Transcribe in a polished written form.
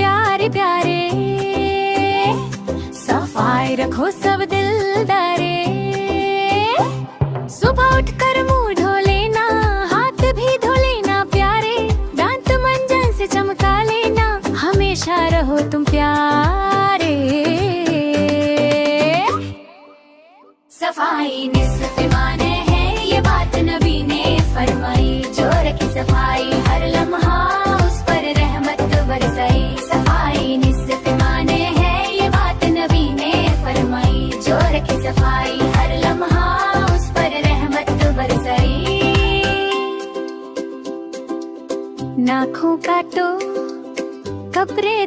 प्यारे प्यारे, सफाई रखो सब दिलदारे। सुबह उठकर मुंह धो लेना, हाथ भी धो लेना प्यारे, दांत मंजन से चमका लेना, हमेशा रहो तुम प्यारे। सफाई निस्फ़ ईमान है, ये बात नबी ने फरमाई। जो रखे सफाई हर लम्हा उस पर रहमत बरसाई। सफाई निस्फ़ ईमान है, ये बात नबी ने फरमाई। जो रखे सफाई हर लम्हा उस पर रहमत बरसाई। नाखून काटो कपड़े